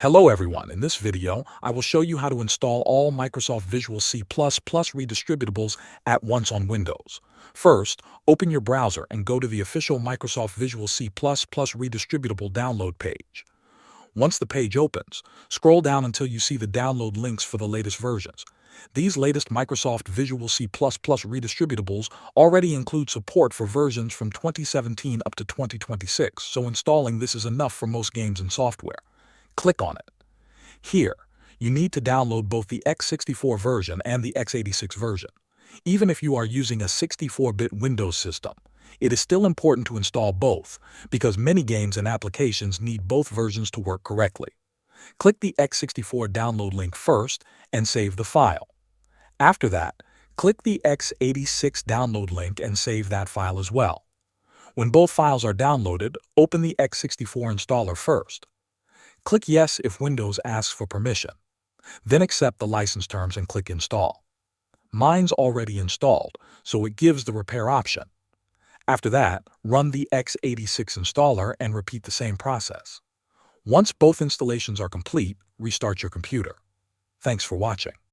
Hello everyone, in this video, I will show you how to install all Microsoft Visual C++ redistributables at once on Windows. First, open your browser and go to the official Microsoft Visual C++ redistributable download page. Once the page opens, scroll down until you see the download links for the latest versions. These latest Microsoft Visual C++ redistributables already include support for versions from 2017 up to 2026, so installing this is enough for most games and software. Click on it. Here, you need to download both the x64 version and the x86 version. Even if you are using a 64-bit Windows system, it is still important to install both because many games and applications need both versions to work correctly. Click the x64 download link first and save the file. After that, click the x86 download link and save that file as well. When both files are downloaded, open the x64 installer first. Click Yes if Windows asks for permission. Then accept the license terms and click Install. Mine's already installed, so it gives the repair option. After that, run the x86 installer and repeat the same process. Once both installations are complete, restart your computer. Thanks for watching.